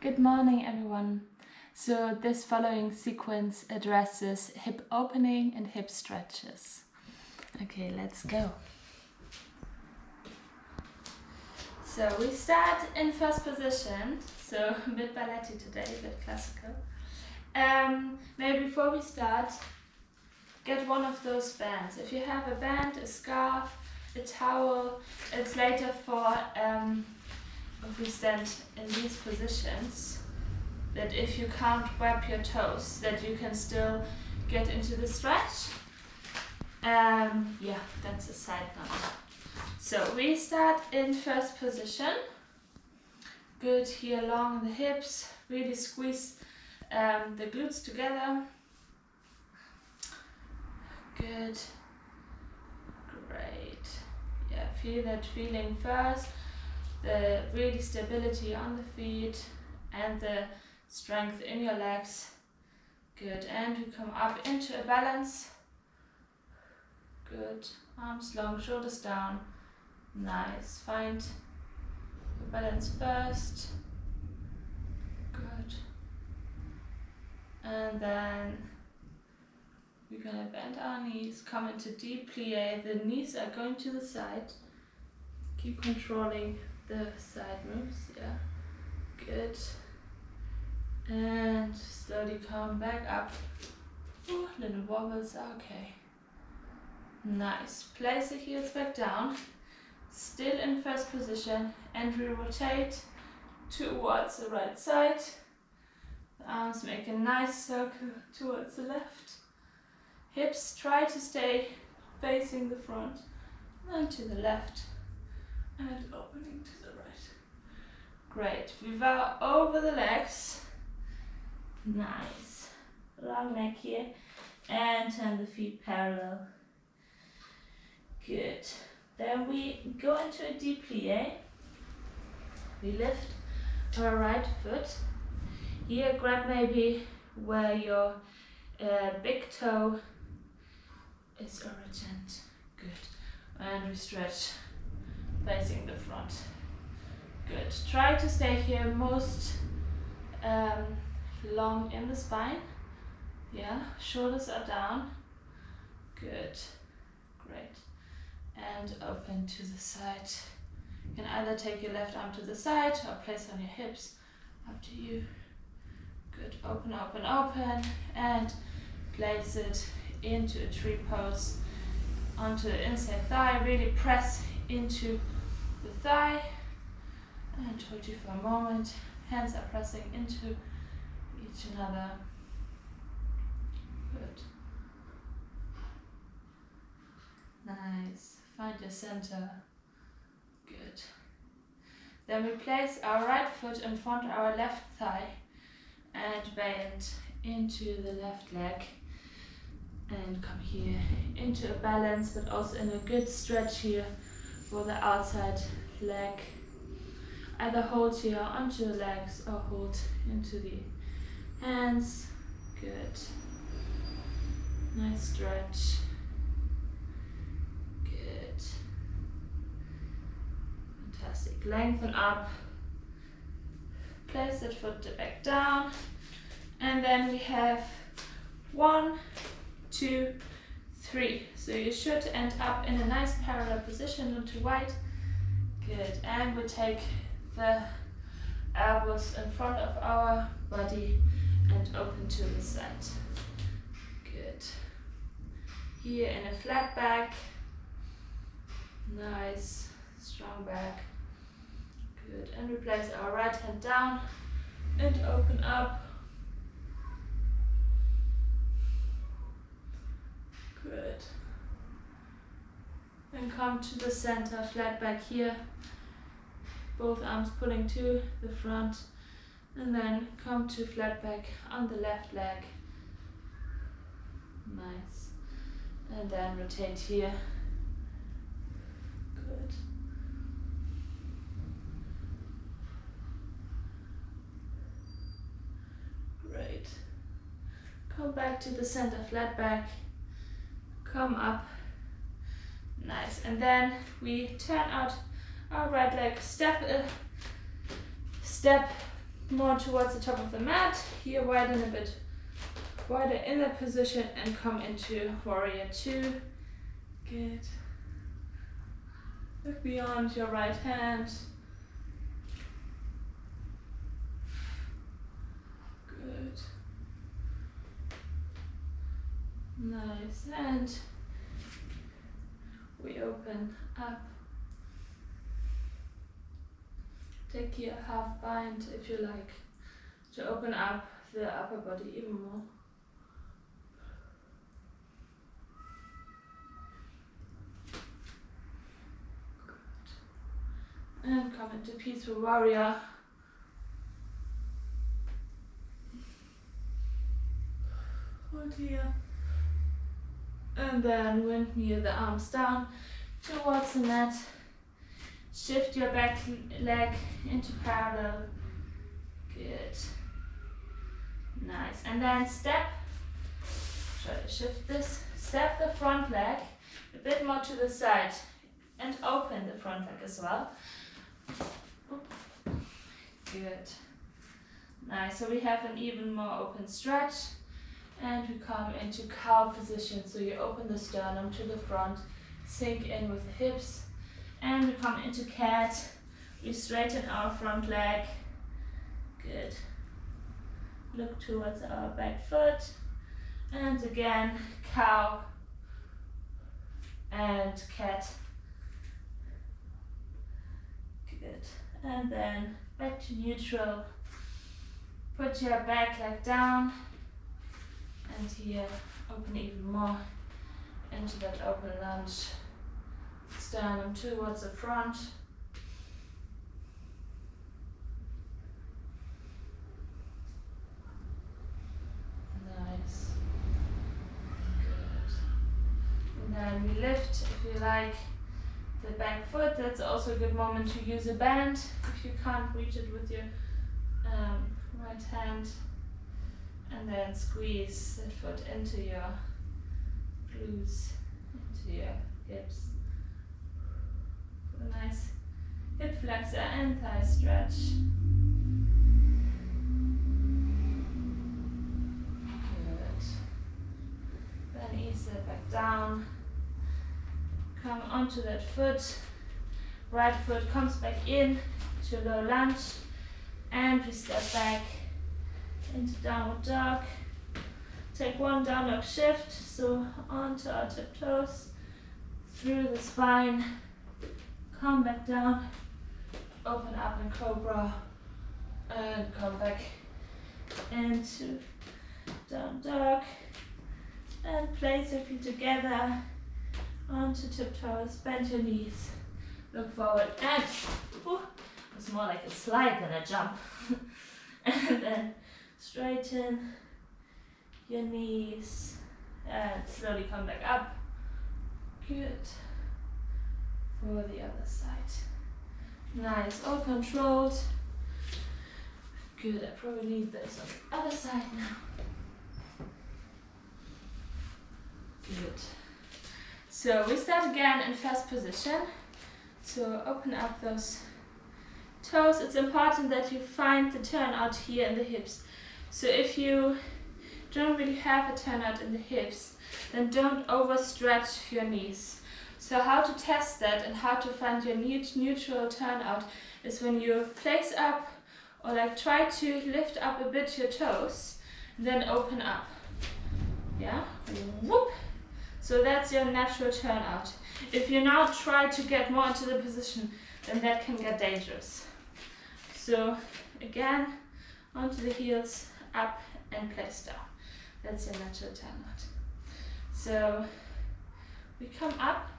Good morning, everyone. So this following sequence addresses hip opening and hip stretches. Okay, let's go. So we start in first position, so a bit balletti today, a bit classical. Maybe before we start, get one of those bands. If you have a band, a scarf, a towel, it's later for if we stand in these positions, that if you can't wrap your toes, that you can still get into the stretch. Yeah, that's a side note. So we start in first position. Good, here along the hips, really squeeze the glutes together. Good, great. Yeah, feel that feeling first, the really stability on the feet and the strength in your legs. Good, and we come up into a balance. Good, arms long, shoulders down. Nice, find the balance first. Good. And then we're gonna bend our knees, come into deep plie. The knees are going to the side. Keep controlling the side moves, yeah. Good. And slowly come back up. Ooh, little wobbles, okay. Nice. Place the heels back down. Still in first position, and we rotate towards the right side. The arms make a nice circle towards the left. Hips try to stay facing the front and to the left and opening to the right. Great. We bow over the legs. Nice. Long neck here and turn the feet parallel. Good. Then we go into a deep plie. We lift our right foot. Here, grab maybe where your big toe is originated. Good. And we stretch facing the front. Good. Try to stay here most long in the spine. Yeah, shoulders are down. Good. Great. And open to the side. You can either take your left arm to the side or place on your hips. Up to you. Good. Open, open, open. And place it into a tree pose. Onto the inside thigh. Really press into the thigh. And hold you for a moment. Hands are pressing into each other. Good. Nice. Find your center. Good. Then we place our right foot in front of our left thigh and bend into the left leg and come here into a balance, but also in a good stretch here for the outside leg. Either hold here onto the legs or hold into the hands. Good. Nice stretch. Good. Fantastic. Lengthen up. Place that foot back down. And then we have 1, 2, 3. So you should end up in a nice parallel position, not too wide. Good. And we take the elbows in front of our body and open to the side. Good. Here in a flat back. Nice, strong back. Good. And we place our right hand down and open up. Good. And come to the center, flat back here. Both arms pulling to the front. And then come to flat back on the left leg. Nice. And then rotate here. Good. Great. Come back to the center, flat back. Come up. Nice. And then we turn out our right leg, step more towards the top of the mat. Here widen a bit wider in that position and come into warrior two. Good. Look beyond your right hand. Good. Nice. And we open up. Take your half bind if you like to open up the upper body even more. Good. And come into peaceful warrior. Hold here. And then windmill the arms down towards the mat. Shift your back leg into parallel. Good. Nice. And then step. Try to shift this. Step the front leg a bit more to the side and open the front leg as well. Good. Nice. So we have an even more open stretch. And we come into cow position. So you open the sternum to the front, sink in with the hips. And we come into cat. We straighten our front leg. Good. Look towards our back foot. And again, cow and cat. Good. And then back to neutral. Put your back leg down. And here, open even more into that open lunge. Sternum towards the front. Nice. Good. And then we lift, if you like, the back foot. That's also a good moment to use a band if you can't reach it with your right hand. And then squeeze that foot into your glutes, into your hips. A nice hip flexor and thigh stretch. Good. Then ease it back down. Come onto that foot. Right foot comes back in to low lunge. And we step back into downward dog. Take one down dog shift. So onto our tiptoes. Through the spine. Come back down, open up in cobra, and come back into down dog, and place your feet together onto tiptoes, bend your knees, look forward, and it's more like a slide than a jump. And then straighten your knees, and slowly come back up. Good. For the other side. Nice, all controlled. Good, I probably need this on the other side now. Good. So we start again in first position. So open up those toes. It's important that you find the turnout here in the hips. So if you don't really have a turnout in the hips, then don't overstretch your knees. So how to test that and how to find your neutral turnout is when you place up or like try to lift up a bit your toes, then open up. Yeah? Whoop! So that's your natural turnout. If you now try to get more into the position, then that can get dangerous. So again, onto the heels, up and place down. That's your natural turnout. So we come up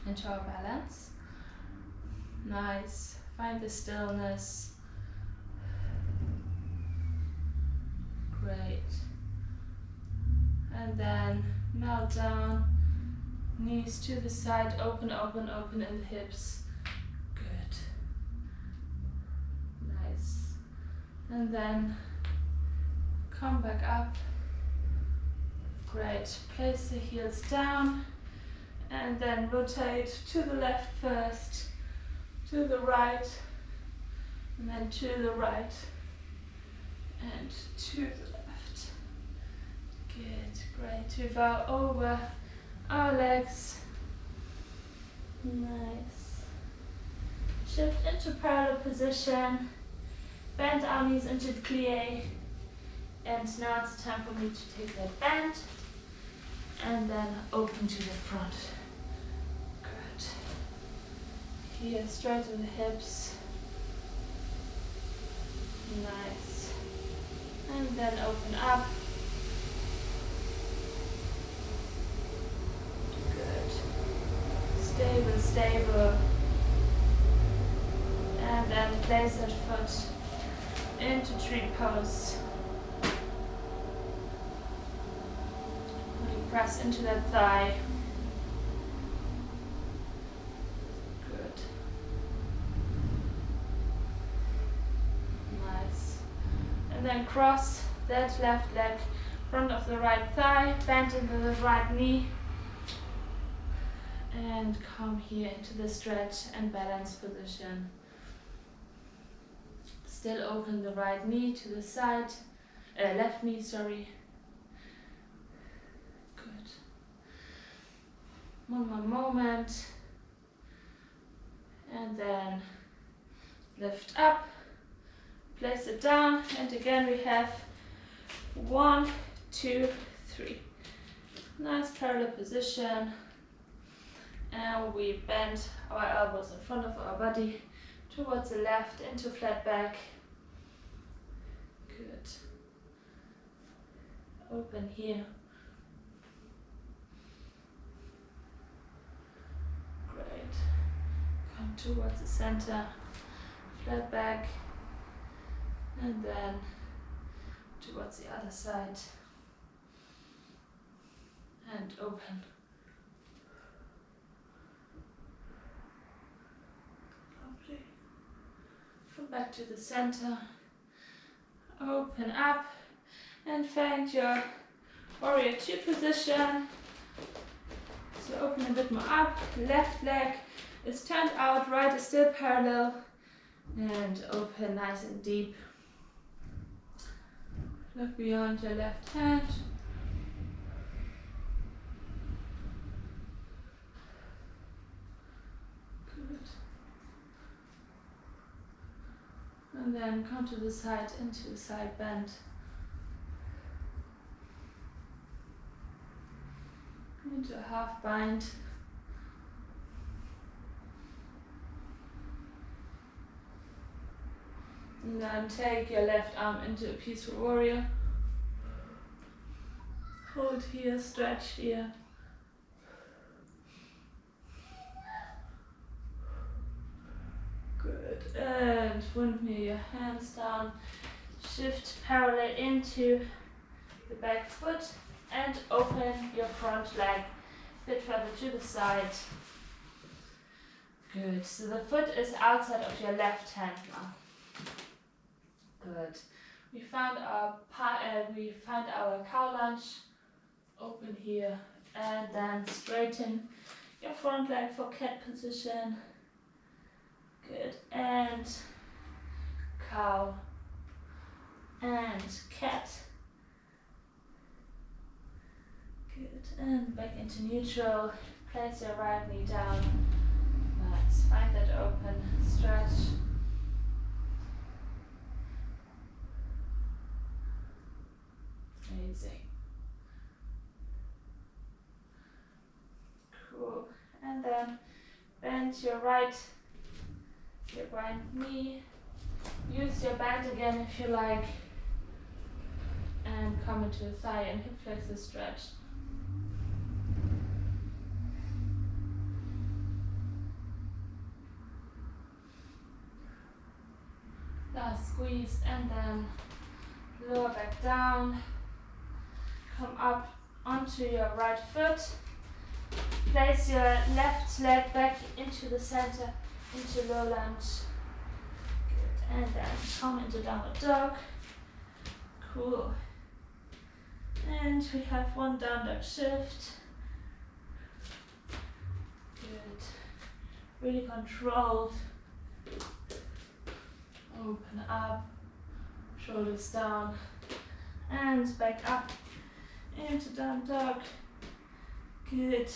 into our balance. Nice. Find the stillness. Great. And then melt down. Knees to the side. Open, open, open in the hips. Good. Nice. And then come back up. Great. Place the heels down. And then rotate to the left first, to the right, And then to the right and to the left. Good, great. We bow over our legs. Nice. Shift into parallel position. Bend our knees into the plie. And now it's time for me to take that bend and then open to the front. Good. Here, straighten the hips. Nice. And then open up. Good. Stable, stable. And then place that foot into tree pose. Really press into that thigh. Good. Nice. And then cross that left leg, front of the right thigh, bend into the right knee. And come here into the stretch and balance position. Still open the right knee to the side, left knee, sorry. Good. One more moment. And then lift up, place it down, and again we have 1, 2, 3. Nice parallel position. And we bend our elbows in front of our body towards the left into flat back. Good. Open here. Great. Come towards the center, flat back, and then towards the other side. And open. Lovely. Come back to the center. Open up and find your warrior 2 position. So open a bit more up. Left leg is turned out, right is still parallel. And open nice and deep. Look beyond your left hand. Good. And then come to the side into a side bend. Into a half bind. And then take your left arm into a peaceful warrior. Hold here, stretch here. Good. And windmill your hands down. Shift parallel into the back foot and open your front leg a bit further to the side. Good. So the foot is outside of your left hand now. Good. We found our cow lunge. Open here and then straighten your front leg for cat position. Good. And cow and cat. Good. And back into neutral. Place your right knee down. Nice. Find that open stretch. Amazing. Cool. And then bend your right knee. Use your bend again if you like. And come into a thigh and hip flexor stretch. Last squeeze and then lower back down. Come up onto your right foot. Place your left leg back into the center, into low lunge. Good. And then come into downward dog. Cool. And we have one down dog shift. Good. Really controlled. Open up, shoulders down, and back up into down dog. Good.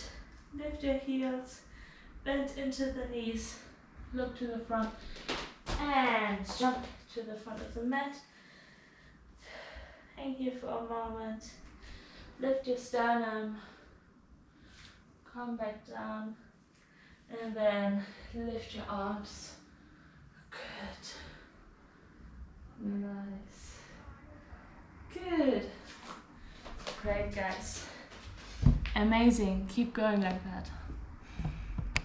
Lift your heels, bend into the knees, look to the front, and jump to the front of the mat. Hang here for a moment. Lift your sternum, come back down, and then lift your arms. Good. Nice. Good. Great, guys. Amazing. Keep going like that.